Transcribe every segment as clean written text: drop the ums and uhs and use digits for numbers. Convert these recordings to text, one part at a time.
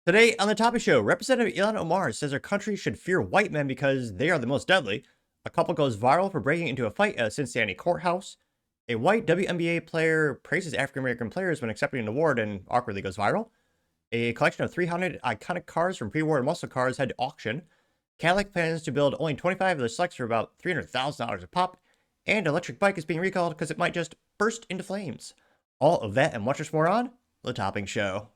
Today on the Topping Show, Representative Illan Omar says our country should fear white men because they are the most deadly. A couple goes viral for breaking into a fight at a Cincinnati courthouse. A white WNBA player praises African American players when accepting an award and awkwardly goes viral. A collection of 300 iconic cars from pre-war muscle cars head to auction. Cadillac plans to build only 25 of the Celestiqs for about $300,000 a pop. And an electric bike is being recalled because it might just burst into flames. All of that and much more on The Topping Show.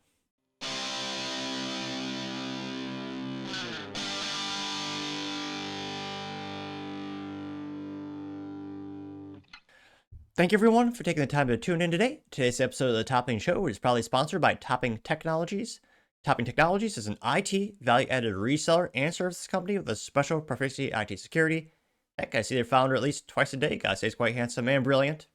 Thank you everyone for taking the time to tune in today. Today's episode of the Topping Show is proudly sponsored by Topping Technologies. Topping Technologies is an IT value-added reseller and services company with a special proficiency in IT security. Heck, I see their founder at least twice a day. Gotta say he's quite handsome and brilliant.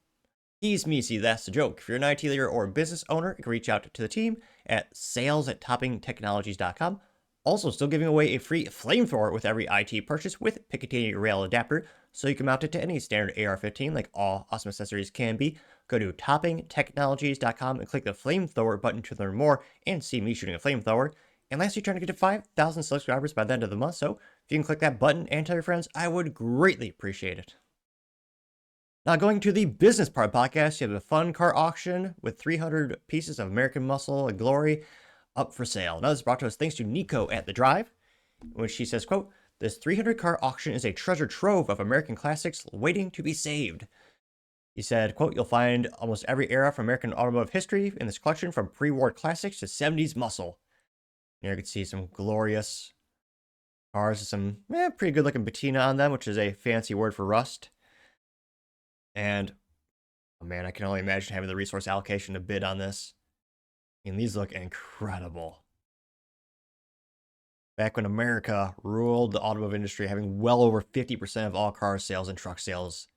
He's me, see, that's the joke. If you're an IT leader or a business owner, you can reach out to the team at sales@toppingtechnologies.com. Also, still giving away a free flamethrower with every IT purchase with Picatinny rail adapter, so you can mount it to any standard AR-15 like all awesome accessories can be. Go to toppingtechnologies.com and click the flamethrower button to learn more and see me shooting a flamethrower. And lastly, trying to get to 5,000 subscribers by the end of the month, so if you can click that button and tell your friends, I would greatly appreciate it. Now, going to the business part of the podcast, you have a fun car auction with 300 pieces of American muscle and glory up for sale. Now, this is brought to us thanks to Nico at The Drive, when she says, quote, "This 300 car auction is a treasure trove of American classics waiting to be saved." He said, quote, "You'll find almost every era from American automotive history in this collection, from pre-war classics to 70s muscle." Here you can see some glorious cars with some pretty good looking patina on them, which is a fancy word for rust. And, oh man, I can only imagine having the resource allocation to bid on this. I mean, these look incredible. Back when America ruled the automotive industry, having well over 50% of all car sales and truck sales.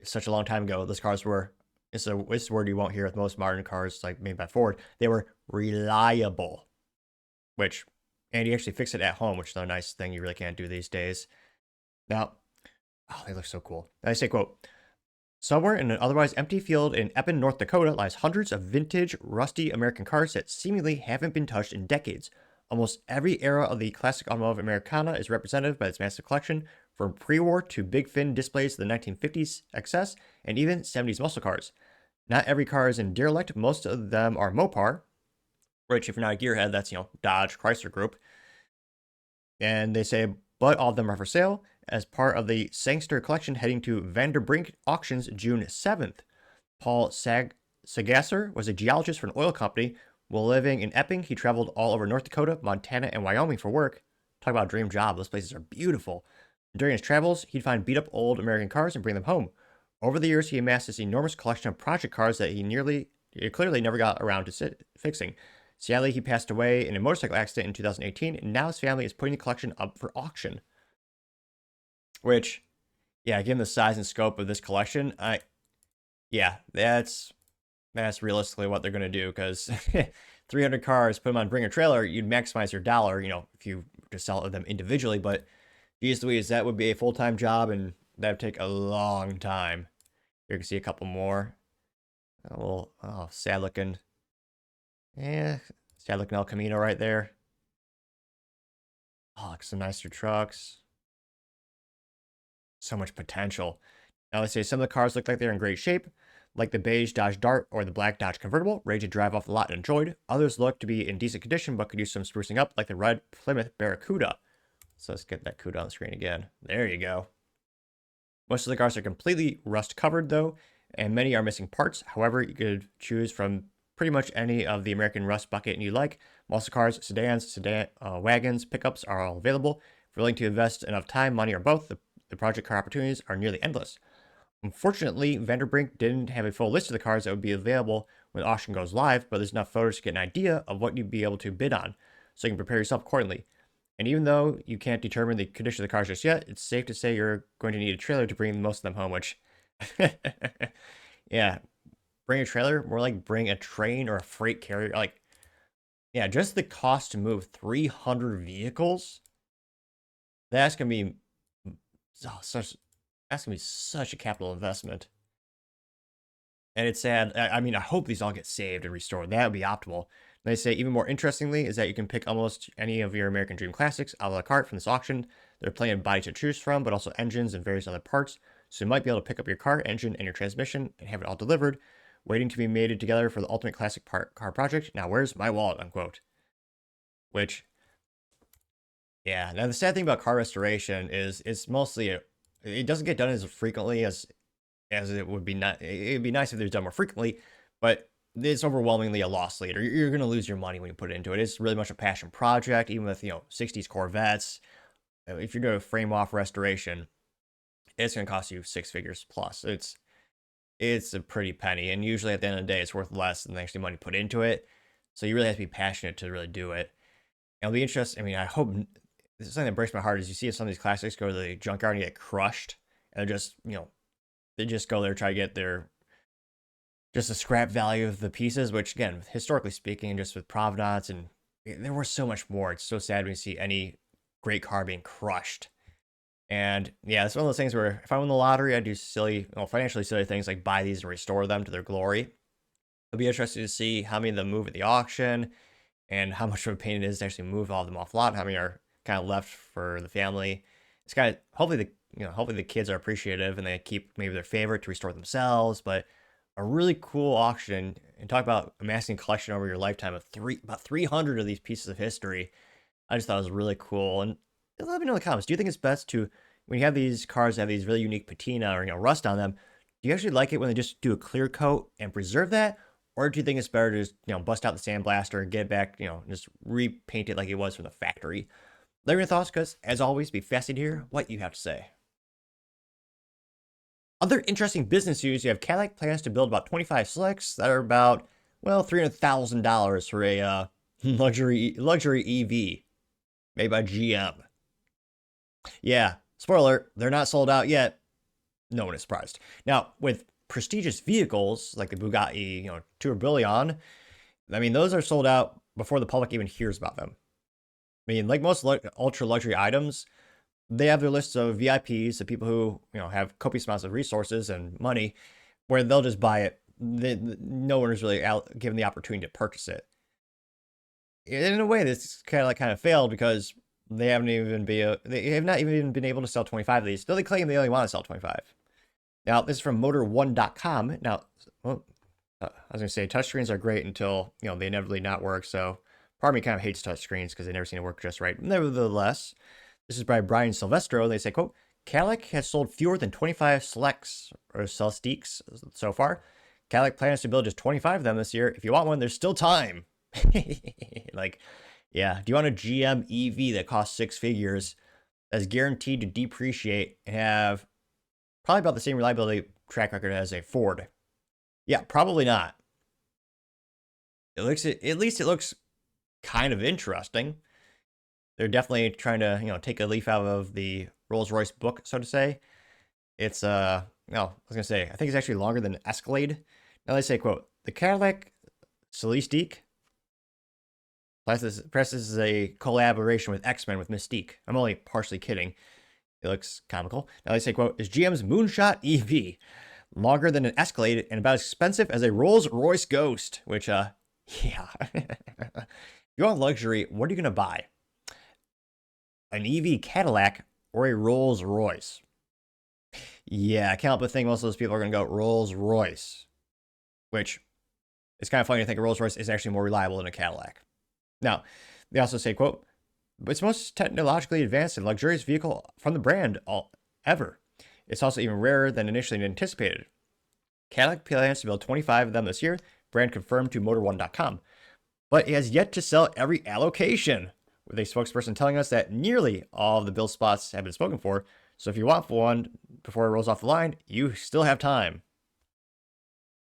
Such a long time ago, those cars were, it's a word you won't hear with most modern cars like made by Ford, they were reliable. Which, and you actually fix it at home, which is a nice thing you really can't do these days. Now, oh, they look so cool. I say, quote, "Somewhere in an otherwise empty field in Eppin, North Dakota, lies hundreds of vintage, rusty American cars that seemingly haven't been touched in decades. Almost every era of the classic automotive Americana is represented by this massive collection, from pre-war to big fin displays to the 1950s XS and even 70s muscle cars. Not every car is in derelict. Most of them are Mopar, which, if you're not a gearhead, that's, Dodge Chrysler Group. And they say, but all of them are for sale as part of the Sangster collection heading to Vanderbrink Auctions June 7th. Paul Sagasser was a geologist for an oil company. While living in Epping, he traveled all over North Dakota, Montana, and Wyoming for work. Talk about a dream job. Those places are beautiful. During his travels, he'd find beat-up old American cars and bring them home. Over the years, he amassed this enormous collection of project cars that he clearly never got around to fixing. Sadly, he passed away in a motorcycle accident in 2018, and now his family is putting the collection up for auction." Which, yeah, given the size and scope of this collection, that's realistically what they're going to do, because 300 cars, put them on Bring a Trailer, you'd maximize your dollar, if you just sell them individually, but geez Louise, that would be a full-time job, and that would take a long time. Here you can see a couple more. Sad looking. Yeah, sad looking El Camino right there. Oh, look, some nicer trucks. So much potential. Now, let's say some of the cars look like they're in great shape, like the beige Dodge Dart or the black Dodge Convertible, ready to drive off the lot and enjoyed. Others look to be in decent condition, but could use some sprucing up, like the red Plymouth Barracuda. So let's get that CUDA on the screen again. There you go. Most of the cars are completely rust covered, though, and many are missing parts. However, you could choose from pretty much any of the American rust bucket you like. Muscle cars, sedans, wagons, pickups are all available. If you're willing to invest enough time, money, or both, the project car opportunities are nearly endless. Unfortunately, Vanderbrink didn't have a full list of the cars that would be available when the auction goes live, but there's enough photos to get an idea of what you'd be able to bid on, so you can prepare yourself accordingly. And even though you can't determine the condition of the cars just yet, it's safe to say you're going to need a trailer to bring most of them home, which, yeah, bring a trailer, more like bring a train or a freight carrier. Like, yeah, just the cost to move 300 vehicles, that's going to be such a capital investment. And it's sad. I mean, I hope these all get saved and restored. That would be optimal. They say even more interestingly is that you can pick almost any of your American Dream Classics a la carte from this auction. There are plenty of bodies to choose from, but also engines and various other parts. So you might be able to pick up your car, engine, and your transmission and have it all delivered, waiting to be mated together for the ultimate classic car project. Now where's my wallet, unquote. Which, yeah. Now the sad thing about car restoration is it's mostly it doesn't get done as frequently as it would be. It'd be nice if it was done more frequently, but it's overwhelmingly a loss leader. You're going to lose your money when you put it into it. It's really much a passion project, even with 60s Corvettes. If you're doing a frame off restoration, it's going to cost you 6 figures plus. It's a pretty penny, and usually at the end of the day, it's worth less than the actual money put into it. So you really have to be passionate to really do it. And it'll be interesting. I mean, I hope this is something that breaks my heart is you see some of these classics go to the junkyard and get crushed, and they're just they just go there try to get their just the scrap value of the pieces, which again, historically speaking, just with provenance and there was so much more. It's so sad when you see any great car being crushed. And yeah, it's one of those things where if I win the lottery, I do financially silly things like buy these and restore them to their glory. It'll be interesting to see how many of them move at the auction and how much of a pain it is to actually move all of them off lot. How many are kind of left for the family. It's kind of hopefully the kids are appreciative and they keep maybe their favorite to restore themselves, but a really cool auction, and talk about amassing a collection over your lifetime of about 300 of these pieces of history. I just thought it was really cool. And let me know in the comments, do you think it's best to, when you have these cars that have these really unique patina or rust on them, do you actually like it when they just do a clear coat and preserve that? Or do you think it's better to just, bust out the sandblaster and get it back, just repaint it like it was from the factory? Let me know your thoughts, because as always, be fascinated to hear what you have to say. Other interesting business news, you have Cadillac plans to build about 25 Celestiqs that are about, well, $300,000 for a luxury EV made by GM. Yeah, spoiler, they're not sold out yet. No one is surprised. Now, with prestigious vehicles like the Bugatti, Tourbillon, I mean, those are sold out before the public even hears about them. I mean, like most ultra luxury items, they have their lists of VIPs, the people who have copious amounts of resources and money, where they'll just buy it. No one is really given the opportunity to purchase it. In a way, this kind of failed because they have not even been able to sell 25 of these. Though they claim they only want to sell 25. Now, this is from Motor1.com. Now, I was going to say touchscreens are great until they inevitably not work. So part of me kind of hates touchscreens because they never seem to work just right. Nevertheless, this is by Brian Silvestro. They say, quote, Cadillac has sold fewer than 25 Celestiqs or Celestiqs so far. Cadillac plans to build just 25 of them this year. If you want one, there's still time. Like, yeah. Do you want a GM EV that costs 6 figures, that's guaranteed to depreciate and have probably about the same reliability track record as a Ford? Yeah, probably not. At least it looks kind of interesting. They're definitely trying to, take a leaf out of the Rolls-Royce book, so to say. It's, no, I was going to say, I think it's actually longer than Escalade. Now they say, quote, the Cadillac Celestiq presses a collaboration with X-Men with Mystique. I'm only partially kidding. It looks comical. Now they say, quote, is GM's Moonshot EV longer than an Escalade and about as expensive as a Rolls-Royce Ghost, which, yeah. If you want luxury, what are you going to buy? An EV Cadillac or a Rolls Royce? Yeah, I can't help but think most of those people are going to go Rolls Royce, which it's kind of funny to think a Rolls Royce is actually more reliable than a Cadillac. Now, they also say, quote, it's most technologically advanced and luxurious vehicle from the brand ever. It's also even rarer than initially anticipated. Cadillac plans to build 25 of them this year, brand confirmed to Motor1.com, but it has yet to sell every allocation, with a spokesperson telling us that nearly all of the build spots have been spoken for. So if you want one before it rolls off the line, you still have time.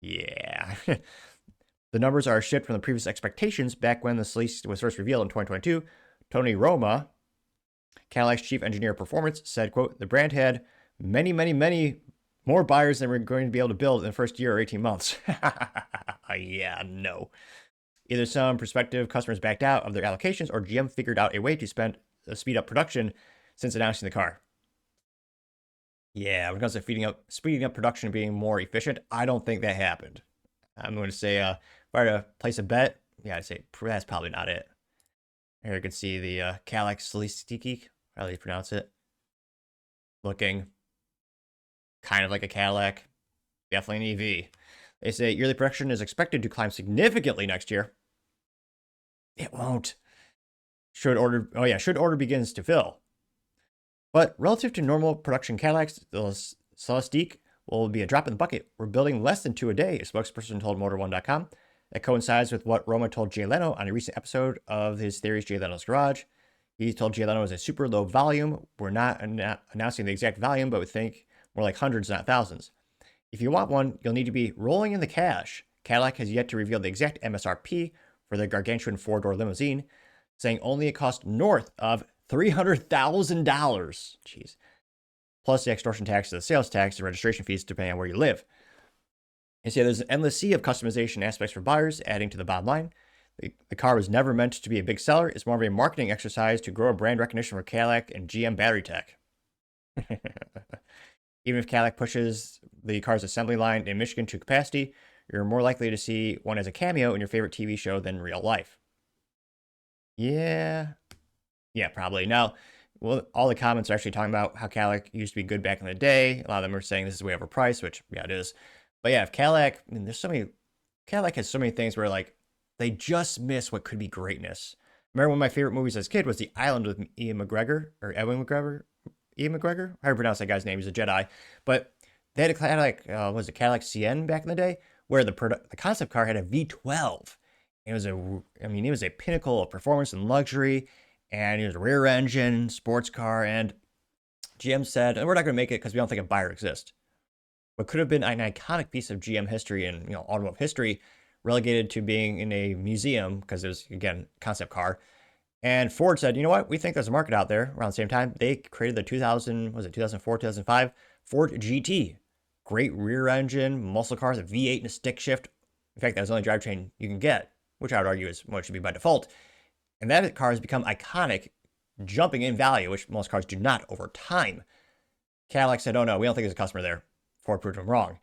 Yeah. The numbers are a shift from the previous expectations back when the Celestiq was first revealed in 2022. Tony Roma, Cadillac's chief engineer of performance, said, quote, the brand had many, many, many more buyers than we're going to be able to build in the first year or 18 months. Yeah, no. Either some prospective customers backed out of their allocations or GM figured out a way to speed up production since announcing the car. Yeah, when it comes to speeding up production and being more efficient, I don't think that happened. I'm going to say, if I were to place a bet yeah, I'd say that's probably not it. Here you can see the Cadillac Celestiqs, how do you pronounce it? Looking kind of like a Cadillac, definitely an EV. They say yearly production is expected to climb significantly next year. It won't. Should order begins to fill. But relative to normal production Cadillacs, the Celestiq will be a drop in the bucket. We're building less than 2 a day, a spokesperson told Motor1.com. That coincides with what Roma told Jay Leno on a recent episode of his Theories Jay Leno's Garage. He told Jay Leno it was a super low volume. We're not announcing the exact volume, but we think more like hundreds, not thousands. If you want one, you'll need to be rolling in the cash. Cadillac has yet to reveal the exact MSRP for the gargantuan 4-door limousine, saying only it cost north of $300,000. Jeez. Plus the extortion tax, the sales tax, the registration fees, depending on where you live. You see, there's an endless sea of customization aspects for buyers, adding to the bottom line. The car was never meant to be a big seller. It's more of a marketing exercise to grow a brand recognition for Cadillac and GM battery tech. Even if Cadillac pushes the car's assembly line in Michigan to capacity, you're more likely to see one as a cameo in your favorite TV show than real life. Yeah, probably. Now, well, all the comments are actually talking about how Cadillac used to be good back in the day. A lot of them are saying this is way overpriced, which, yeah, it is. But yeah, if Cadillac, I mean, Cadillac has so many things where, like, they just miss what could be greatness. Remember one of my favorite movies as a kid was The Island with Ian McGregor, or Edwin McGregor? Ian McGregor? How do you pronounce that guy's name? He's a Jedi. But they had a Cadillac, was it Cadillac CN back in the day, where the concept car had a V12. It was a pinnacle of performance and luxury, and it was a rear engine sports car. And GM said, we're not going to make it because we don't think a buyer exists. What could have been an iconic piece of GM history and automotive history, relegated to being in a museum because it was, again, concept car. And Ford said, you know what? We think there's a market out there. Around the same time, they created the 2004, 2005 Ford GT. Great rear engine, muscle cars, a V8 and a stick shift. In fact, that was the only drivetrain you can get, which I would argue is what should be by default. And that car has become iconic, jumping in value, which most cars do not over time. Cadillac said, oh no, we don't think there's a customer there. Ford proved them wrong.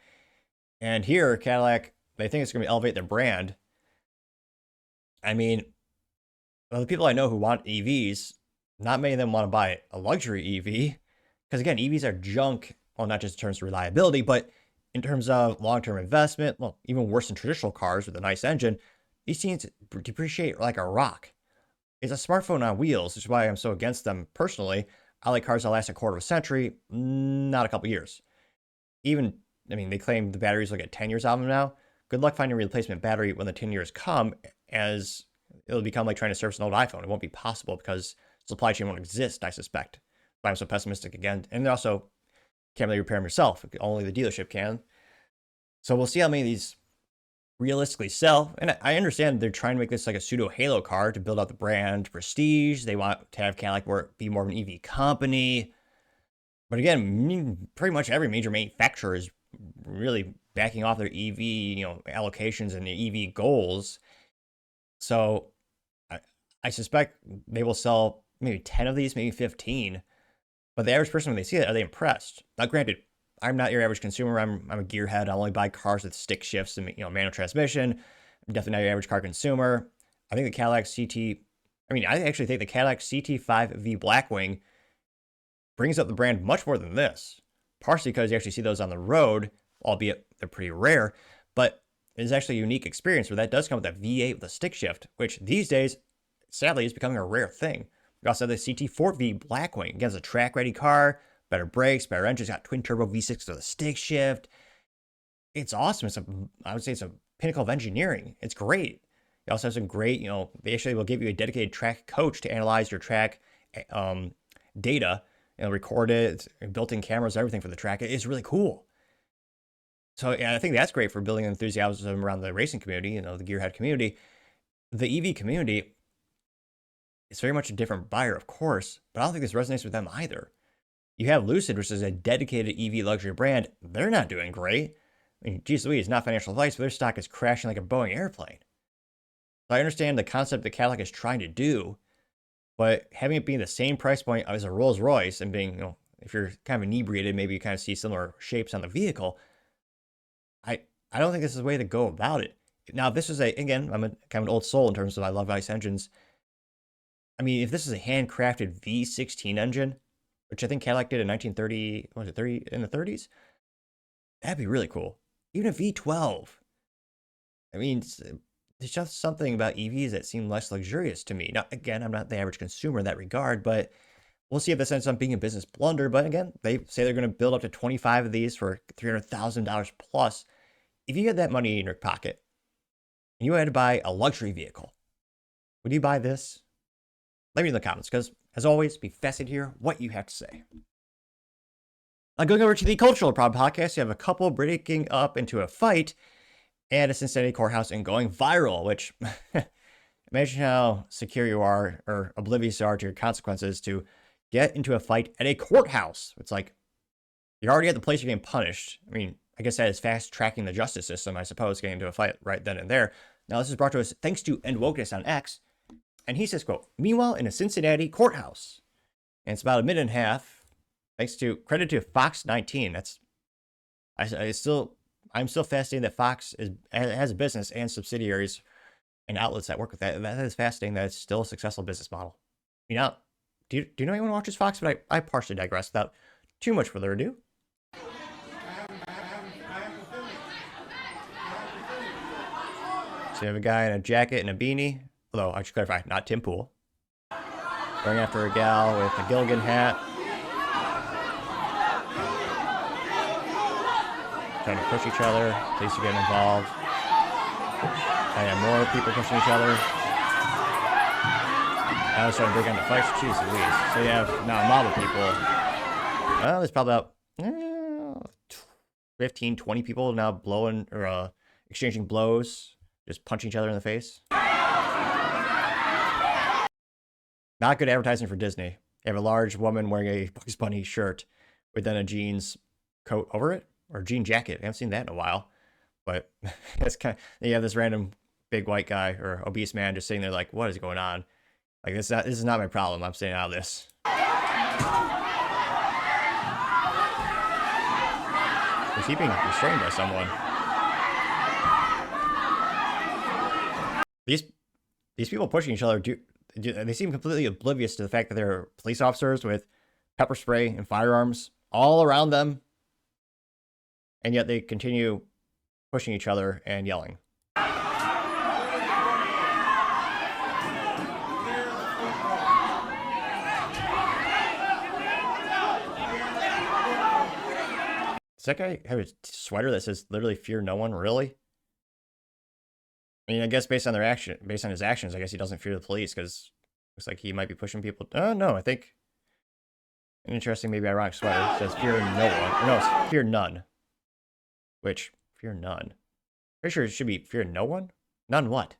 And here, Cadillac, they think it's going to elevate their brand. I mean, well, the people I know who want EVs, not many of them want to buy a luxury EV. Because again, EVs are junk, well, not just in terms of reliability, but in terms of long-term investment, well, even worse than traditional cars with a nice engine, these things depreciate like a rock. It's a smartphone on wheels, which is why I'm so against them personally. I like cars that last a quarter of a century, not a couple years. Even, I mean, they claim the batteries will get 10 years out of them now. Good luck finding a replacement battery when the 10 years come, as it'll become like trying to service an old iPhone. It won't be possible because supply chain won't exist, I suspect. But I'm so pessimistic again. And also, can't really repair them yourself. Only the dealership can. So we'll see how many of these realistically sell. And I understand they're trying to make this like a pseudo Halo car to build out the brand prestige. They want to have Cadillac be more of an EV company. But again, pretty much every major manufacturer is really backing off their EV, allocations and their EV goals. So I suspect they will sell maybe 10 of these, maybe 15. But the average person, when they see it, are they impressed? Now, granted, I'm not your average consumer. I'm a gearhead. I only buy cars with stick shifts and manual transmission. I'm definitely not your average car consumer. I think the Cadillac I actually think the Cadillac CT5V Blackwing brings up the brand much more than this. Partially because you actually see those on the road, albeit they're pretty rare, but it's actually a unique experience where that does come with that V8 with a stick shift, which these days, sadly, is becoming a rare thing. We also have the CT4V Blackwing. Again, it's a track-ready car, better brakes, better engines, got twin-turbo V6 with a stick shift. It's awesome. I would say it's a pinnacle of engineering. It's great. It also has some great, they actually will give you a dedicated track coach to analyze your track data and record it, built-in cameras, everything for the track. It's really cool. So yeah, I think that's great for building enthusiasm around the racing community, the gearhead community. The EV community, it's very much a different buyer, of course, but I don't think this resonates with them either. You have Lucid, which is a dedicated EV luxury brand. They're not doing great. I mean, geez Louise, not financial advice, but their stock is crashing like a Boeing airplane. So I understand the concept that Cadillac is trying to do, but having it be the same price point as a Rolls Royce and being, if you're kind of inebriated, maybe you kind of see similar shapes on the vehicle. I don't think this is the way to go about it. Now, if this is again, I'm a kind of an old soul in terms of I love ICE engines. I mean, if this is a handcrafted V16 engine, which I think Cadillac did in 1930, what was it, 30 in the 30s? That'd be really cool. Even a V12. I mean, there's just something about EVs that seem less luxurious to me. Now, again, I'm not the average consumer in that regard, but we'll see if this ends up being a business blunder. But again, they say they're going to build up to 25 of these for $300,000 plus. If you had that money in your pocket and you had to buy a luxury vehicle, would you buy this? Let me know in the comments, because as always, be fascinated to hear what you have to say. Going over to the Cultural Problem Podcast, you have a couple breaking up into a fight at a Cincinnati courthouse and going viral, which imagine how secure you are or oblivious you are to your consequences to get into a fight at a courthouse. It's like you're already at the place you're getting punished. I mean, I guess that is fast tracking the justice system, I suppose, getting into a fight right then and there. Now, this is brought to us thanks to Wokeness on X. And he says, quote, meanwhile, in a Cincinnati courthouse. And it's about a minute and a half. Thanks to credit to Fox 19. I'm still fascinated that Fox has a business and subsidiaries and outlets that work with that. That is fascinating that it's still a successful business model. You know, do you know anyone who watches Fox? But I partially digress without too much further ado. So you have a guy in a jacket and a beanie. Although, I should clarify, not Tim Pool. Going after a gal with a Gilligan hat. Trying to push each other. Police are getting involved. I have more people pushing each other. Now it's starting to break down the fights. Jeez Louise. So you have now a mob of people. Well, there's probably about 15, 20 people now blowing or exchanging blows. Just punching each other in the face. Not good advertising for Disney. You have a large woman wearing a Bugs Bunny shirt with then a jeans coat over it, or jean jacket. I haven't seen that in a while, but it's kind of, you have this random big white guy or obese man just sitting there like, what is going on? Like, this is not my problem. I'm staying out of this. Is he being restrained by someone? These people pushing each other they seem completely oblivious to the fact that there are police officers with pepper spray and firearms all around them, and yet they continue pushing each other and yelling. Does that guy have a sweater that says literally "Fear no one"? Really? I mean, I guess based on his actions, I guess he doesn't fear the police because it looks like he might be pushing people. Oh, no, I think an interesting, maybe ironic sweater. It says fear no one. Or no, it's fear none. Which, fear none. Pretty sure it should be fear no one? None what?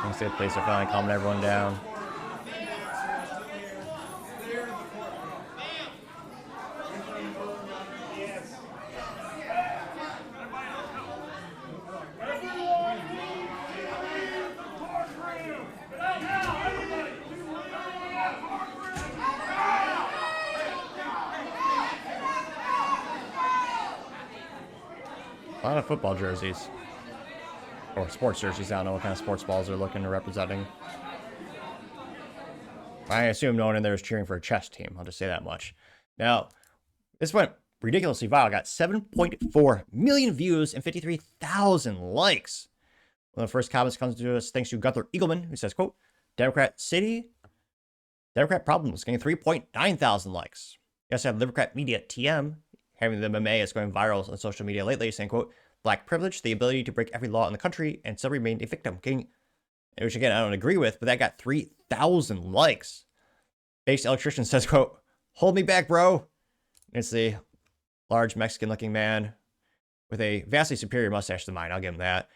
I see the police are finally calming everyone down. A lot of football jerseys. Or sports jerseys. I don't know what kind of sports balls they're looking to representing. I assume no one in there is cheering for a chess team. I'll just say that much. Now, this went ridiculously viral. Got 7.4 million views and 53,000 likes. One of the first comments comes to us thanks to Gunther Eagleman, who says, quote, Democrat City, Democrat Problems, getting 3.9 thousand likes. You also have Libercrat Media TM, having the meme is going viral on social media lately, saying, quote, black privilege, the ability to break every law in the country and still remain a victim. Which, again, I don't agree with, but that got 3,000 likes. Base Electrician says, quote, hold me back, bro. It's the large Mexican-looking man with a vastly superior mustache to mine. I'll give him that.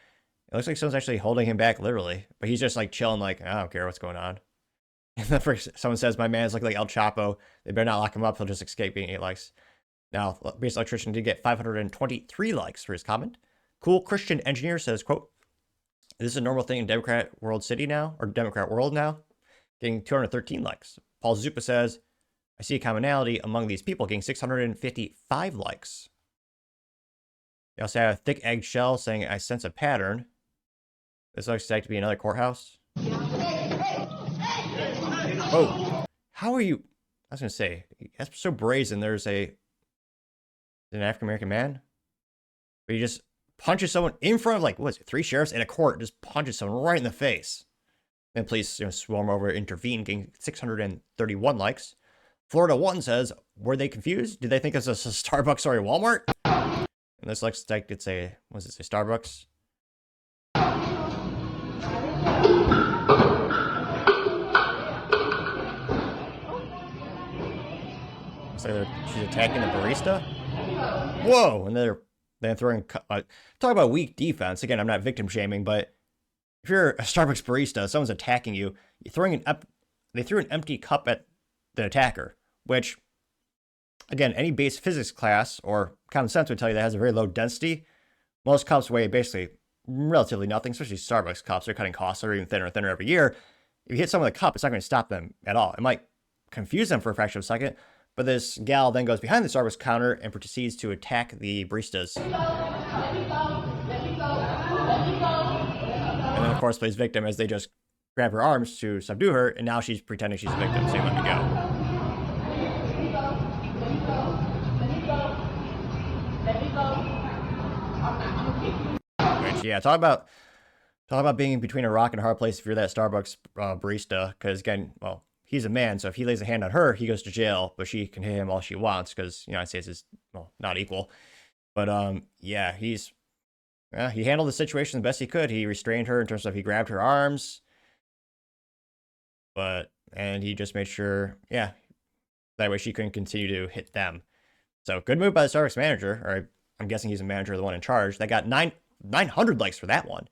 It looks like someone's actually holding him back, literally. But he's just, like, chilling, like, I don't care what's going on. And then first, someone says, my man's looking like El Chapo. They better not lock him up. He'll just escape being 8 likes. Now, Base Electrician did get 523 likes for his comment. Cool Christian Engineer says, quote, this is a normal thing in Democrat World City now, or Democrat World now. getting 213 likes. Paul Zupa says, I see a commonality among these people, getting 655 likes. They also have a thick eggshell saying, I sense a pattern. This looks like to be another courthouse. Oh, how are you? I was going to say, that's so brazen. There's an African American man, but he just punches someone in front of, like, what is it, 3 sheriffs in a court, just punches someone right in the face. Then police swarm over, intervene, getting 631 likes. Florida 1 says, were they confused? Did they think it was a Starbucks or a Walmart? And this looks like it's a, what does it say, Starbucks? Looks like she's attacking the barista. Whoa! And they're throwing, talk about weak defense. Again, I'm not victim shaming, but if you're a Starbucks barista, someone's attacking you, you're throwing they threw an empty cup at the attacker, which, again, any base physics class or common sense would tell you that has a very low density. Most cups weigh basically relatively nothing, especially Starbucks cups. They're cutting costs, they're even thinner and thinner every year. If you hit someone with a cup, it's not going to stop them at all. It might confuse them for a fraction of a second, but this gal then goes behind the Starbucks counter and proceeds to attack the baristas. And then, of course, plays victim as they just grab her arms to subdue her, and now she's pretending she's a victim, saying, let me go. Which, yeah, talk about being between a rock and a hard place if you're that Starbucks barista, because, again, well, he's a man, so if he lays a hand on her, he goes to jail, but she can hit him all she wants, because the United States is, well, not equal. But, yeah, he handled the situation the best he could. He restrained her in terms of he grabbed her arms, and he just made sure, yeah, that way she couldn't continue to hit them. So good move by the Starbucks manager, or I'm guessing he's a manager, the one in charge. That got 900 likes for that one.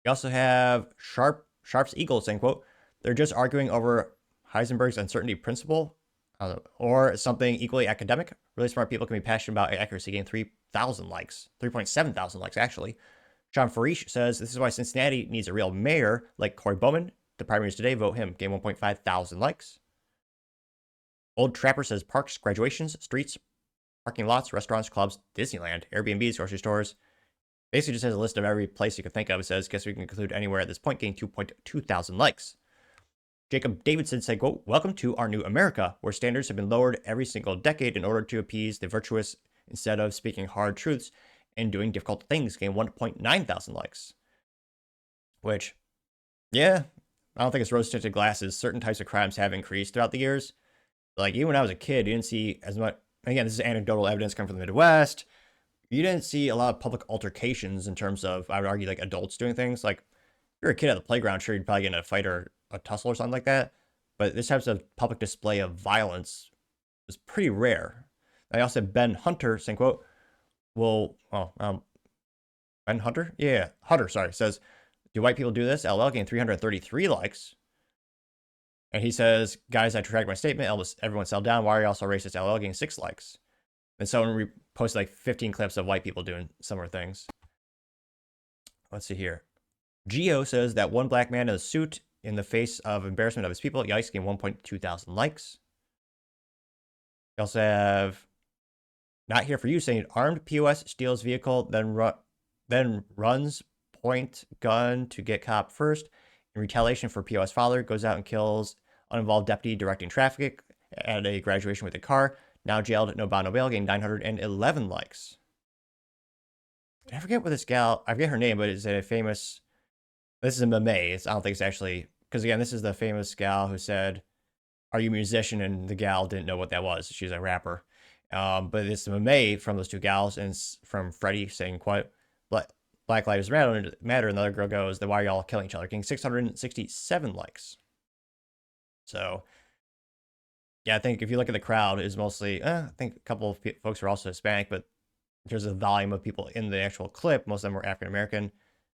We also have Sharp's Eagle saying, quote, they're just arguing over Heisenberg's uncertainty principle, or something equally academic. Really smart people can be passionate about accuracy, getting 3,000 likes, 3.7 thousand likes, actually. John Farish says, this is why Cincinnati needs a real mayor like Corey Bowman. The primaries today, vote him. Gain 1.5 thousand likes. Old Trapper says, parks, graduations, streets, parking lots, restaurants, clubs, Disneyland, Airbnbs, grocery stores. Basically just has a list of every place you can think of. It says, guess we can conclude anywhere at this point, getting 2.2 thousand likes. Jacob Davidson said, quote, welcome to our new America, where standards have been lowered every single decade in order to appease the virtuous instead of speaking hard truths and doing difficult things, getting 1.9 thousand likes. Which, yeah, I don't think it's rose-tinted glasses. Certain types of crimes have increased throughout the years. Like, even when I was a kid, you didn't see as much. Again, this is anecdotal evidence coming from the Midwest. You didn't see a lot of public altercations in terms of, I would argue, like adults doing things. Like, if you're a kid at the playground, sure, you'd probably get in a fight or a tussle or something like that. But this type of public display of violence was pretty rare. I also had Ben Hunter saying, quote, Ben Hunter? Yeah, Hunter, sorry, says, do white people do this? LL getting 333 likes. And he says, guys, I retract my statement. Everyone settle down. Why are you also racist? LL getting 6 likes. And someone posted like 15 clips of white people doing similar things. Let's see here. Geo says that one black man in a suit in the face of embarrassment of his people. Yikes, getting 1.2 thousand likes. We also have Not Here For You saying armed POS steals vehicle, then runs point gun to get cop first. In retaliation for POS father, goes out and kills uninvolved deputy directing traffic at a graduation with a car. Now jailed, no bond, no bail, getting 911 likes. I forget what this gal, I forget her name, but it's a famous, this is a meme. I don't think it's actually, because again, this is the famous gal who said, are you a musician? And the gal didn't know what that was. She's a rapper. But it's a meme from those two gals, and it's from Freddie saying, quote, Black Lives Matter, and the other girl goes, then why are y'all killing each other? Getting 667 likes. So, yeah, I think if you look at the crowd, it's mostly, I think a couple of folks are also Hispanic, but in terms of the volume of people in the actual clip, most of them were African-American.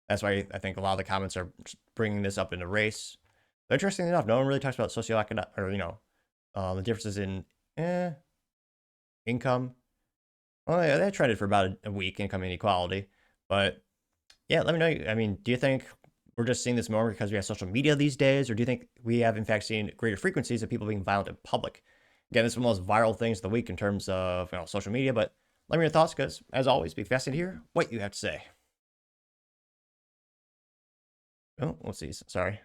That's why I think a lot of the comments are bringing this up into race. But interestingly enough, no one really talks about socioeconomic, or, the differences in income. Well, yeah, they trended for about a week, income inequality. But, yeah, let me know. I mean, do you think we're just seeing this more because we have social media these days, or do you think we have in fact seen greater frequencies of people being violent in public? Again, this is one of the most viral things of the week in terms of social media, but let me know your thoughts because, as always, be fascinated to hear what you have to say. Oh, let's see. Sorry.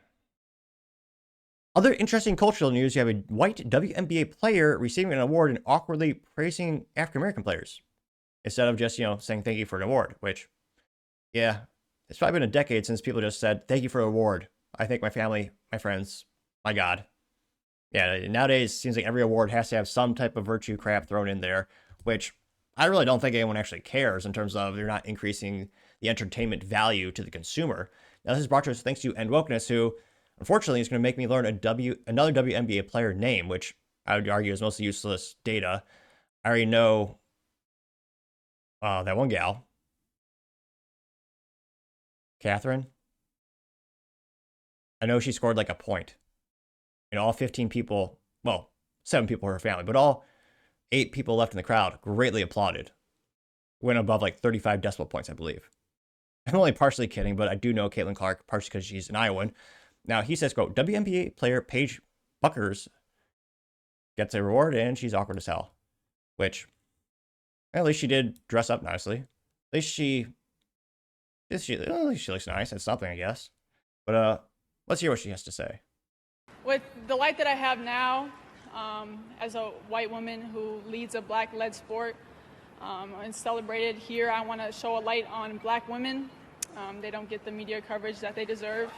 Other interesting cultural news, you have a white WNBA player receiving an award and awkwardly praising African-American players instead of just, saying thank you for an award, which, yeah, it's probably been a decade since people just said, thank you for an award. I thank my family, my friends, my God. Yeah, nowadays, it seems like every award has to have some type of virtue crap thrown in there, which I really don't think anyone actually cares in terms of they're not increasing the entertainment value to the consumer. Now, this is brought to us thanks to End Wokeness, who, unfortunately, is going to make me learn another WNBA player name, which I would argue is mostly useless data. I already know that one gal, Catherine. I know she scored like a point. All 15 people, well, 7 people in her family, but all 8 people left in the crowd greatly applauded. Went above like 35 decimal points, I believe. I'm only partially kidding, but I do know Caitlin Clark, partially because she's an Iowan. Now, he says, quote, WNBA player Paige Buckers gets a reward and she's awkward as hell. Which, at least she did dress up nicely. At least she looks nice. That's something, I guess. But let's hear what she has to say. With the light that I have now, as a white woman who leads a black-led sport and celebrated here, I want to show a light on black women. They don't get the media coverage that they deserve.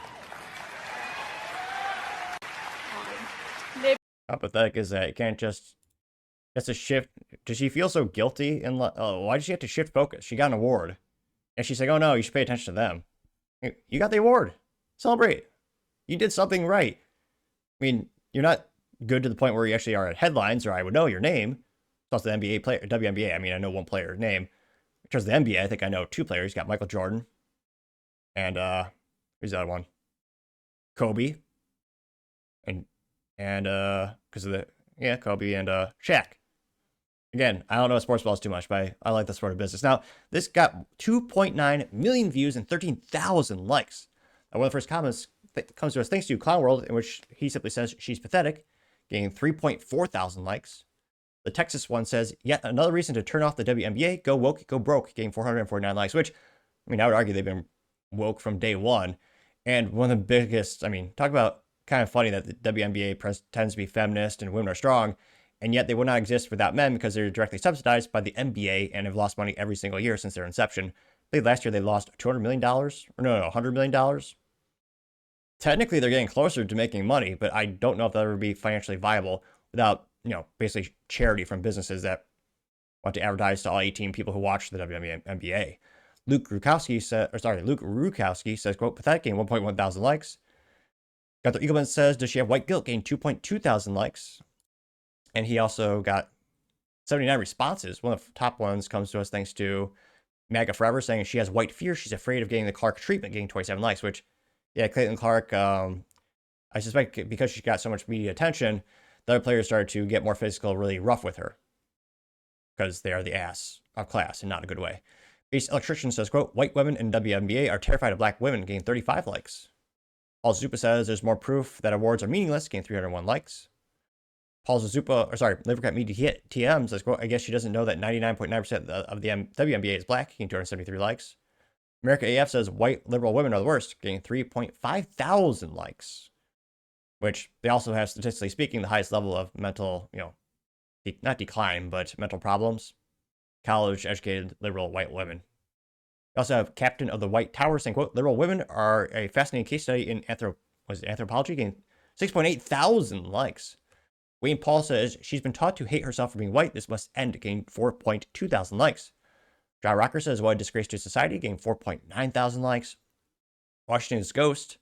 How pathetic is that? You can't just... That's a shift. Does she feel so guilty? And why did she have to shift focus? She got an award. And she's like, oh no, you should pay attention to them. You got the award. Celebrate. You did something right. I mean, you're not good to the point where you actually are at headlines, or I would know your name. Plus the NBA player, WNBA. I mean, I know one player's name. In terms of the NBA, I think I know 2 players. You got Michael Jordan. And who's the other one? Kobe. And because of the Kobe and Shaq. Again, I don't know sports balls too much, but I like the sport of business. Now, this got 2.9 million views and 13,000 likes. One of the first comments that comes to us thanks to Clown World, in which he simply says she's pathetic, getting 3.4 thousand likes. The Texas one says, yet another reason to turn off the WNBA, go woke, go broke, getting 449 likes, which, I mean, I would argue they've been woke from day one. And one of the biggest, I mean, talk about kind of funny that the WNBA tends to be feminist and women are strong, and yet they would not exist without men because they're directly subsidized by the NBA and have lost money every single year since their inception. I think last year they lost $200 million, or no, $100 million. Technically, they're getting closer to making money, but I don't know if they'll ever be financially viable without, basically charity from businesses that want to advertise to all 18 people who watch the WNBA. Luke Rukowski says, quote, pathetic, getting 1.1 thousand likes. Got the Eagleman says, does she have white guilt, getting 2.2 thousand likes. And he also got 79 responses. One of the top ones comes to us thanks to MAGA Forever saying she has white fear. She's afraid of getting the Clark treatment, getting 27 likes, which, yeah, Caitlin Clark, I suspect because she got so much media attention, the other players started to get more physical, really rough with her because they are the ass of class in not a good way. Base Electrician says, quote, white women in WNBA are terrified of black women, getting 35 likes. Paul Zupa says there's more proof that awards are meaningless, getting 301 likes. Paul Zupa, Livercat Media TM says, quote, I guess she doesn't know that 99.9% of the WNBA is black, getting 273 likes. America AF says white liberal women are the worst, getting 3.5 thousand likes, which they also have, statistically speaking, the highest level of mental, not decline, but mental problems. College-educated liberal white women. We also have Captain of the White Tower saying, quote, liberal women are a fascinating case study in anthropology, getting 6.8 thousand likes. Wayne Paul says she's been taught to hate herself for being white. This must end, getting 4.2 thousand likes. John Rocker says, what a disgrace to society, getting 4.9 thousand likes. Washington's Ghost.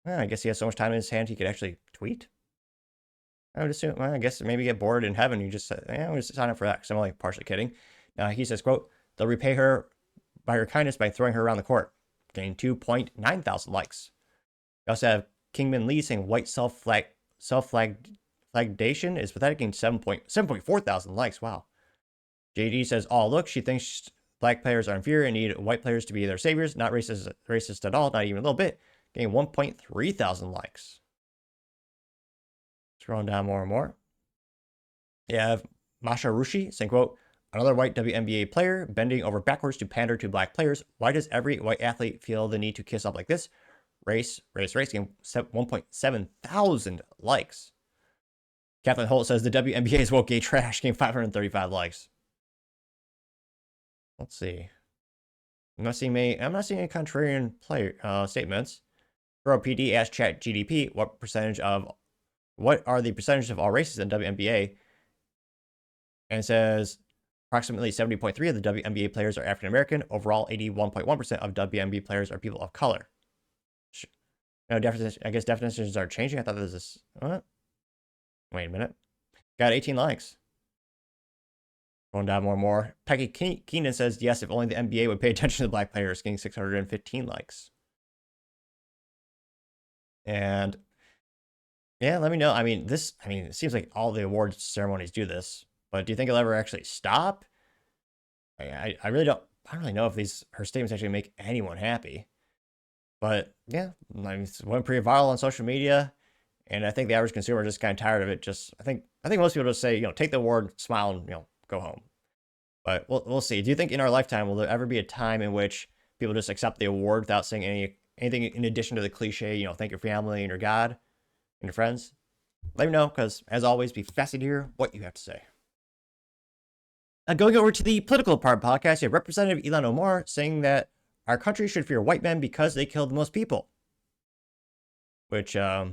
Well, I guess he has so much time in his hand he could actually tweet. I would assume, I guess maybe get bored in heaven. You just say, I'm going to sign up for that because I'm only partially kidding. He says, quote, they'll repay her by her kindness by throwing her around the court, getting 2.9 thousand likes. We also have Kingman Lee saying white self-flagellation is pathetic, getting 7.4 thousand likes. Wow. JD says, oh, look, she thinks black players are inferior and need white players to be their saviors. Not racist at all, not even a little bit. Getting 1.3 thousand likes. Scrolling down more and more. You have Masha Rushi saying, quote, another white WNBA player bending over backwards to pander to black players. Why does every white athlete feel the need to kiss up like this? Race, getting 1.7 thousand likes. Kathleen Holt says the WNBA is woke gay trash, getting 535 likes. Let's see. I'm not seeing any contrarian statements. Girl PD asked ChatGDP what are the percentages of all races in WNBA? And it says approximately 70.3% of the WNBA players are African American. Overall, 81.1% of WNBA players are people of color. I guess definitions are changing. I thought there was this. What? Wait a minute. Got 18 likes. Going down more and more. Peggy Keenan says, yes, if only the NBA would pay attention to black players, getting 615 likes. And yeah, let me know. I mean, it seems like all the awards ceremonies do this, but do you think it'll ever actually stop? I really don't know if her statements actually make anyone happy. But yeah, I mean, it went pretty viral on social media, and I think the average consumer is just kind of tired of it. I think most people just say, take the award, smile, and go home. But we'll see. Do you think in our lifetime will there ever be a time in which people just accept the award without saying anything in addition to the cliche, thank your family and your God and your friends? Let me know, because as always, be fascinated to hear what you have to say. Going over to the political part of the podcast, you have Representative Ilhan Omar saying that our country should fear white men because they kill the most people. Which, yeah,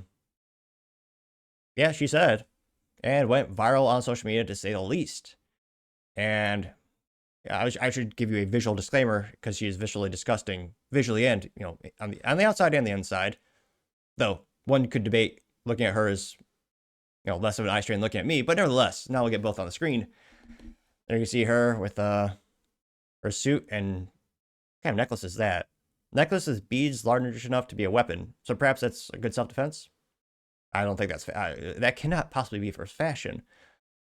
she said, and went viral on social media to say the least. And yeah, I should give you a visual disclaimer because she is visually disgusting, visually and on the outside and the inside. Though one could debate looking at her as less of an eye strain looking at me, but nevertheless, now we'll get both on the screen. There you can see her with her suit, and what kind of necklace is that? Necklace is beads large enough to be a weapon, so perhaps that's a good self-defense. I don't think that cannot possibly be for fashion.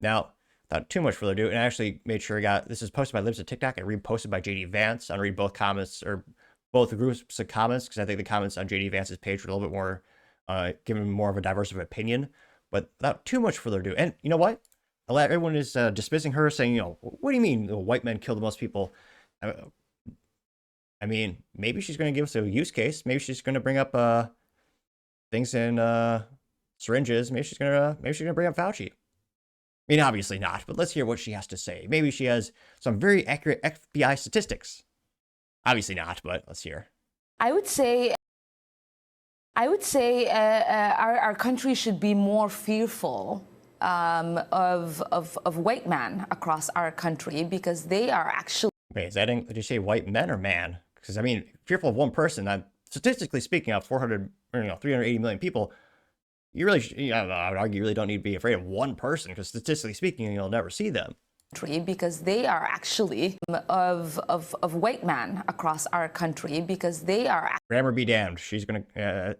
Now, without too much further ado, and I actually made sure this is posted by Libs of TikTok and reposted by JD Vance. I'm gonna read both comments, or both groups of comments, because I think the comments on JD Vance's page were a little bit more, giving more of a diverse of opinion. But without too much further ado, and you know what? Everyone is dismissing her, saying, what do you mean white men kill the most people? I mean, maybe she's going to give us a use case. Maybe she's going to bring up things in syringes. Maybe she's going to bring up Fauci. I mean, obviously not, but let's hear what she has to say. Maybe she has some very accurate FBI statistics. Obviously not, but let's hear. I would say our country should be more fearful of white men across our country, because they are actually. Wait, did you say white men or man? Because I mean, fearful of one person. Statistically speaking, out 380 million people, you really, I would argue, you really don't need to be afraid of one person, because statistically speaking, you'll never see them. Because they are actually of white men across our country, because they are. Grammar be damned. She's gonna.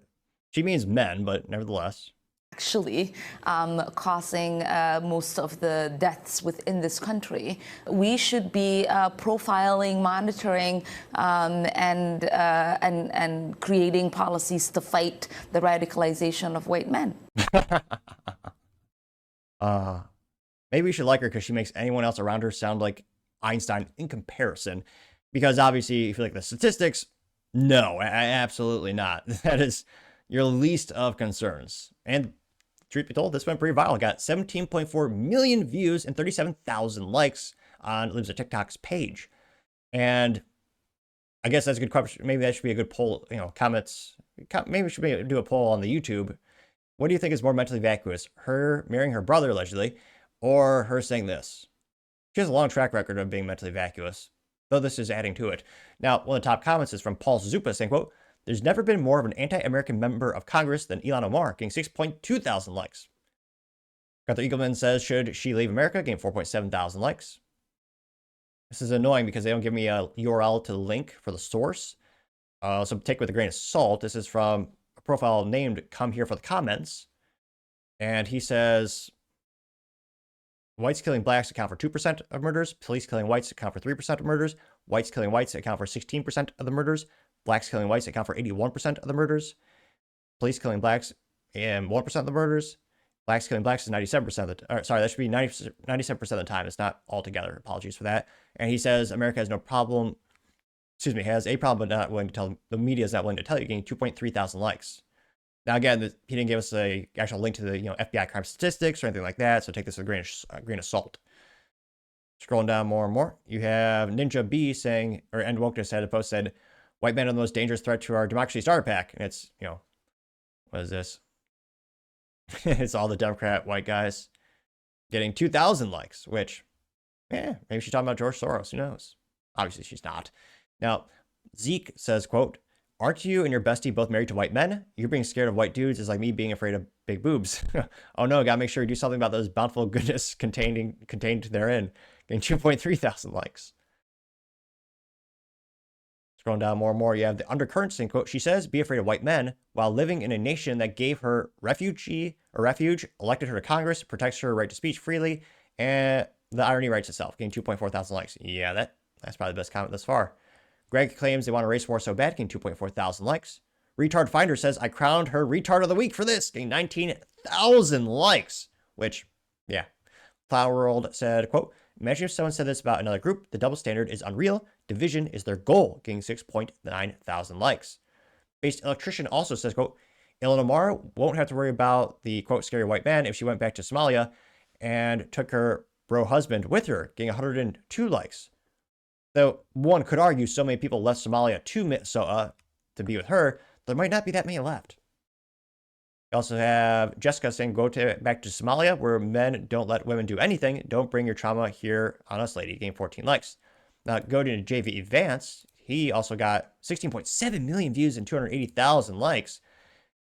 She means men, but nevertheless. Actually causing most of the deaths within this country. We should be profiling, monitoring, and creating policies to fight the radicalization of white men. Maybe we should like her because she makes anyone else around her sound like Einstein in comparison. Because obviously, if you like the statistics, no, absolutely not. That is your least of concerns. And truth be told, this went pretty viral. It got 17.4 million views and 37,000 likes on Libs of TikTok's page. And I guess that's a good question. Maybe that should be a good poll, comments. Maybe we should do a poll on the YouTube. What do you think is more mentally vacuous? Her marrying her brother, allegedly, or her saying this? She has a long track record of being mentally vacuous, though this is adding to it. Now, one of the top comments is from Paul Zupa saying, quote, there's never been more of an anti-American member of Congress than Ilhan Omar, getting 6.2 thousand likes. Gunther Eagleman says, should she leave America, getting 4.7 thousand likes. This is annoying because they don't give me a URL to the link for the source. So take it with a grain of salt. This is from a profile named Come Here for the Comments. And he says, Whites killing blacks account for 2% of murders. Police killing whites account for 3% of murders. Whites killing whites account for 16% of the murders. Blacks killing whites account for 81% of the murders. Police killing blacks and 1% of the murders. Blacks killing blacks is 97% of the sorry, that should be 97% of the time. It's not altogether. Apologies for that. And he says America has no problem, has a problem, but not willing to tell, the media is not willing to tell you, getting 2.3 thousand likes. Now, again, he didn't give us a actual link to the FBI crime statistics or anything like that, so take this with a grain of salt. Scrolling down more and more, you have Ninja B saying, or End Wokeness had a post said, "White men are the most dangerous threat to our democracy starter pack." And it's, what is this? It's all the Democrat white guys getting 2,000 likes, which, maybe she's talking about George Soros. Who knows? Obviously, she's not. Now, Zeke says, quote, "Aren't you and your bestie both married to white men? You being scared of white dudes is like me being afraid of big boobs." Oh no, gotta make sure you do something about those bountiful goodness contained therein. Getting 2.3 thousand likes. Scrolling down more and more, you have the undercurrents saying, quote, "She says, be afraid of white men while living in a nation that gave her refuge, elected her to Congress, protects her right to speech freely, and the irony writes itself." Getting 2.4 thousand likes. Yeah, that's probably the best comment thus far. Greg claims they want a race war so bad, getting 2.4 thousand likes. Retard Finder says, "I crowned her retard of the week for this," getting 19,000 likes, which, yeah. Flower World said, quote, "Imagine if someone said this about another group. The double standard is unreal. Division is their goal," getting 6.9 thousand likes. Based Electrician also says, quote, "Illan Omar won't have to worry about the, quote, scary white man if she went back to Somalia and took her bro husband with her," getting 102 likes. Though one could argue so many people left Somalia to Minnesota to be with her, there might not be that many left. You also have Jessica saying, back to Somalia, where men don't let women do anything. Don't bring your trauma here on us, lady." Getting 14 likes. Now, go to JV Vance. He also got 16.7 million views and 280,000 likes.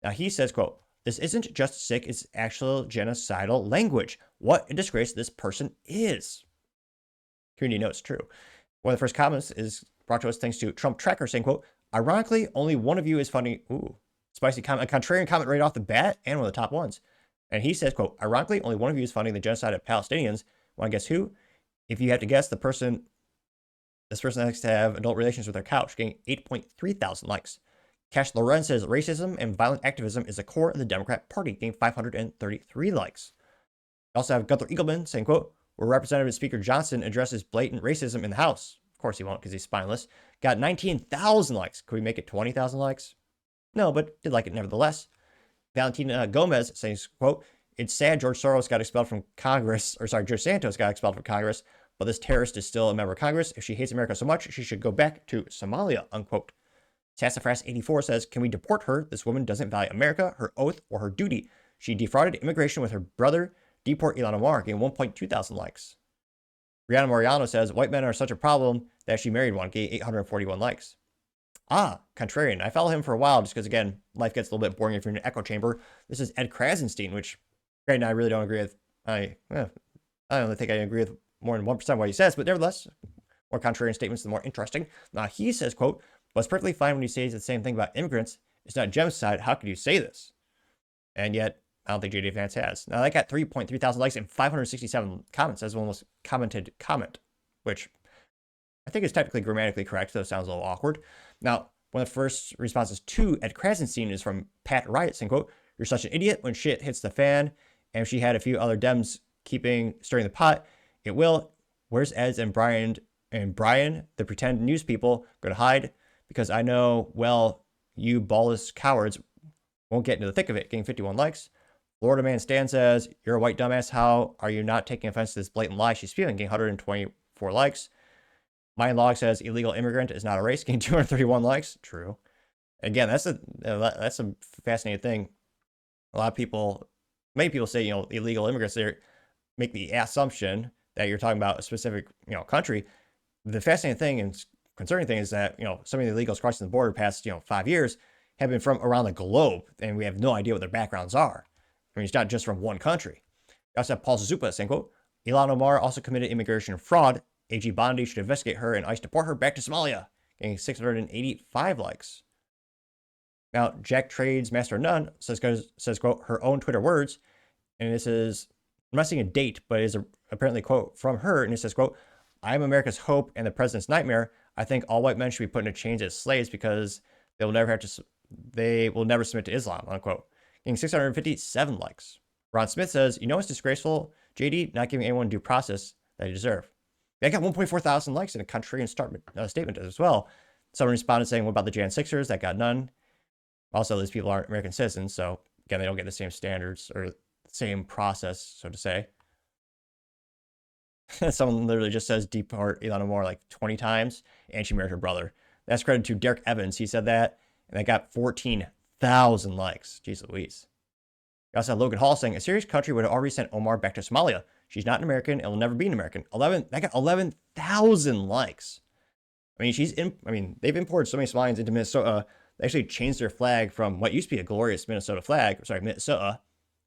Now, he says, quote, "This isn't just sick, it's actual genocidal language. What a disgrace this person is." Community knows true. One of the first comments is brought to us thanks to Trump Tracker saying, quote, "Ironically, only one of you is funding," ooh, spicy comment, a contrarian comment right off the bat, and one of the top ones. And he says, quote, "Ironically, only one of you is funding the genocide of Palestinians. Want to guess who? If you have to guess, this person likes to have adult relations with their couch," getting 8.3 thousand likes. Cash Loren says, "Racism and violent activism is the core of the Democrat Party," getting 533 likes. We also have Gunther Eagleman saying, quote, "Where Representative Speaker Johnson addresses blatant racism in the House." Of course he won't because he's spineless. Got 19,000 likes. Could we make it 20,000 likes? No, but did like it nevertheless. Valentina Gomez says, quote, "It's sad George Santos got expelled from Congress, but this terrorist is still a member of Congress. If she hates America so much, she should go back to Somalia," unquote. Sassafras84 says, "Can we deport her? This woman doesn't value America, her oath, or her duty. She defrauded immigration with her brother. Deport Ilhan Omar," getting 1.2 thousand likes. Rihanna Moriano says, "White men are such a problem that she married one," getting 841 likes. Contrarian. I follow him for a while just because, again, life gets a little bit boring if you're in an echo chamber. This is Ed Krasenstein, which, right now, I really don't agree with. I don't think I agree with more than 1% of what he says, but nevertheless, more contrarian statements, the more interesting. He says, quote, "Well, it's perfectly fine when you say the same thing about immigrants. It's not genocide. How could you say this?" And yet, I don't think JD Vance has. Now, that got 3.3 thousand likes and 567 comments. That's one most commented comment, which I think is technically grammatically correct, though it sounds a little awkward. Now, one of the first responses to Ed Krasenstein is from Pat Riot saying, quote, "You're such an idiot when shit hits the fan." And if she had a few other Dems stirring the pot, it will. Where's Eds and Brian, the pretend news people, going to hide? Because I know, well, you ballless cowards won't get into the thick of it. Getting 51 likes. Florida Man Stan says, "You're a white dumbass. How are you not taking offense to this blatant lie she's spewing?" Getting 124 likes. Mine Log says, "Illegal immigrant is not a race," getting 231 likes. True. Again, that's a fascinating thing. Many people say, illegal immigrants, they make the assumption that you're talking about a specific, country. The fascinating thing and concerning thing is that, some of the illegals crossing the border past, 5 years have been from around the globe, and we have no idea what their backgrounds are. I mean, it's not just from one country. We also have Paul Zupa saying, quote, "Ilhan Omar also committed immigration fraud. AG Bondi should investigate her and ICE deport her back to Somalia," getting 685 likes. Now, Jack Trades Master None says, quote, "Her own Twitter words," and this is, I'm not seeing a date, but it is apparently quote from her, and it says, quote, "I am America's hope and the president's nightmare. I think all white men should be put into chains as slaves because they will never submit to Islam," unquote. Getting 657 likes. Ron Smith says, "You know what's disgraceful, JD? Not giving anyone due process that they deserve." I got 1.4 thousand likes in a country and statement as well. Someone responded saying, "What about the Jan 6ers? That got none." Also, these people aren't American citizens, so again, they don't get the same standards or same process, so to say. Someone literally just says deport Ilhan Omar like 20 times, and she married her brother. That's credited to Derek Evans. He said that, and that got 14,000 likes. Jeez Louise. We also had Logan Hall saying, "A serious country would have already sent Omar back to Somalia. She's not an American and will never be an American." That got 11,000 likes. I mean, they've imported so many Somalians into Minnesota. They actually changed their flag from what used to be a glorious Minnesota flag. Sorry, Minnesota.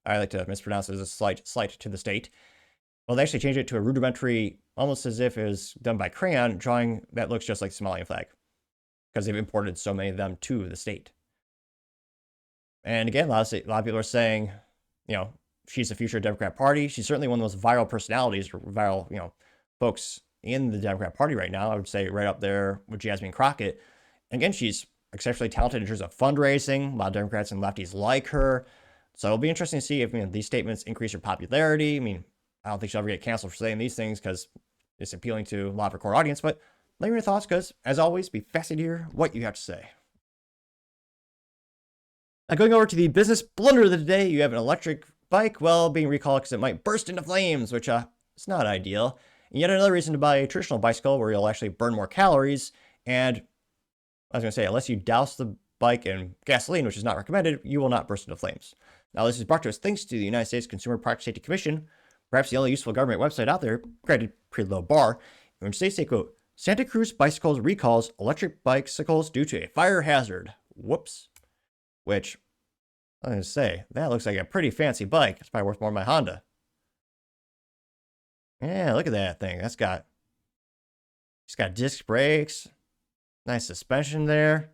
I like to mispronounce it as a slight to the state. Well, they actually changed it to a rudimentary, almost as if it was done by crayon, drawing that looks just like the Somalian flag, because they've imported so many of them to the state. And again, a lot of people are saying, she's the future of the Democrat Party. She's certainly one of those viral personalities, or viral, folks in the Democrat Party right now. I would say right up there with Jasmine Crockett. And again, she's exceptionally talented in terms of fundraising. A lot of Democrats and lefties like her. So it'll be interesting to see if these statements increase her popularity. I mean, I don't think she'll ever get canceled for saying these things because it's appealing to a lot of her core audience. But let me know your thoughts, because as always, be fascinated to hear what you have to say. Now, going over to the business blunder of the day, you have an electric bike, being recalled because it might burst into flames, which it's not ideal. And yet another reason to buy a traditional bicycle where you'll actually burn more calories. And I was going to say, unless you douse the bike in gasoline, which is not recommended, you will not burst into flames. Now, this is brought to us thanks to the United States Consumer Product Safety Commission, perhaps the only useful government website out there, granted pretty low bar, in which they say, quote, "Santa Cruz Bicycles recalls electric bicycles due to a fire hazard." Whoops. Which, I was going to say, that looks like a pretty fancy bike. It's probably worth more than my Honda. Yeah, look at that thing. It's got disc brakes, nice suspension there.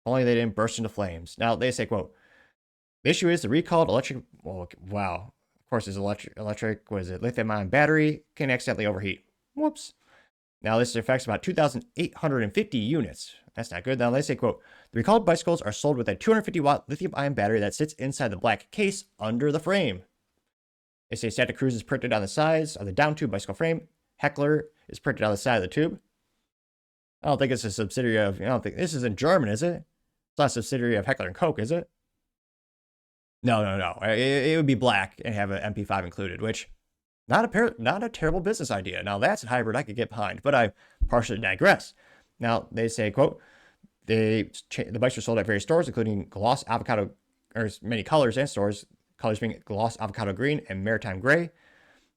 Only they didn't burst into flames. Now, they say, quote, "The issue is the recalled electric," wow. Of course, it's electric, lithium-ion battery can accidentally overheat. Whoops. Now, this affects about 2,850 units. That's not good. Now, they say, quote, "The recalled bicycles are sold with a 250-watt lithium-ion battery that sits inside the black case under the frame." They say Santa Cruz is printed on the sides of the down tube bicycle frame. Heckler is printed on the side of the tube. I don't think it's a subsidiary of, I don't think this is in German, is it? It's not a subsidiary of Heckler & Koch, is it? No. It would be black and have an MP5 included, which not a terrible business idea. Now, that's a hybrid I could get behind, but I partially digress. Now, they say, quote, the bikes are sold at various stores, including gloss avocado, or many colors and stores, colors being gloss avocado green and maritime gray.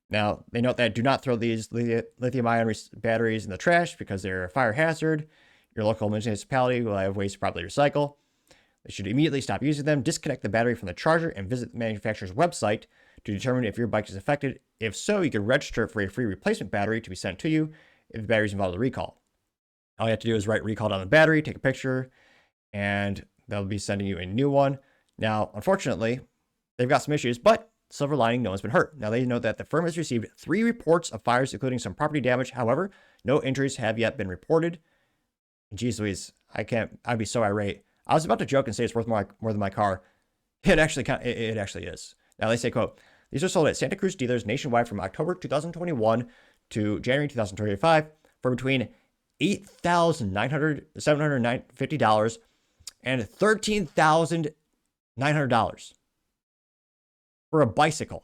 Now, they note that do not throw these lithium-ion batteries in the trash because they're a fire hazard. Your local municipality will have ways to properly recycle. They should immediately stop using them, disconnect the battery from the charger, and visit the manufacturer's website to determine if your bike is affected. If so, you can register for a free replacement battery to be sent to you if the battery is involved in a recall. All you have to do is write recalled on the battery, take a picture, and they'll be sending you a new one. Now, unfortunately, they've got some issues, but silver lining, no one's been hurt. Now, they note that the firm has received 3 reports of fires, including some property damage. However, no injuries have yet been reported. Jeez Louise, I'd be so irate. I was about to joke and say it's worth more than my car. It actually is. Now, they say, quote, "These are sold at Santa Cruz dealers nationwide from October 2021 to January 2025 for between $8,750 and $13,900 for a bicycle."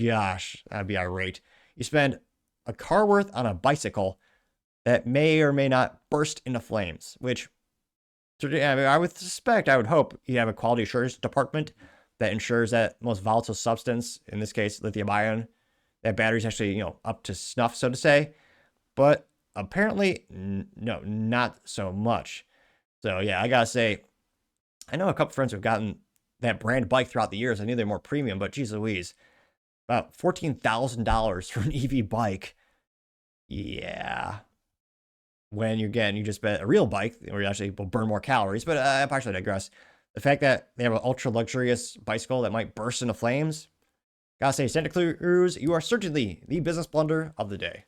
Gosh, that'd be irate. You spend a car worth on a bicycle that may or may not burst into flames, which I would suspect, I would hope you have a quality assurance department that ensures that most volatile substance, in this case, lithium ion, that battery's actually, up to snuff, so to say. But apparently, no, not so much. So yeah, I gotta say, I know a couple friends who've gotten that brand bike throughout the years. I knew they're more premium, but geez Louise, about $14,000 for an EV bike. Yeah. When you just bet a real bike where you actually will burn more calories, but I partially digress. The fact that they have an ultra luxurious bicycle that might burst into flames. Gotta say, Santa Cruz, you are certainly the business blunder of the day.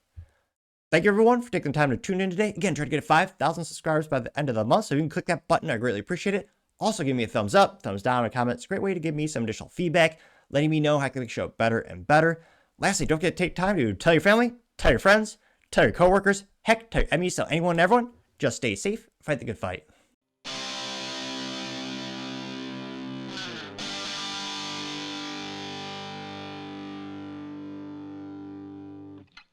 Thank you everyone for taking the time to tune in today. Again, try to get 5,000 subscribers by the end of the month, so you can click that button. I greatly appreciate it. Also, give me a thumbs up, thumbs down, and a comment. It's a great way to give me some additional feedback, letting me know how I can make the show better and better. Lastly, don't forget to take time to tell your family, tell your friends, tell your coworkers, heck, tell your enemies, tell anyone and everyone. Just stay safe, fight the good fight.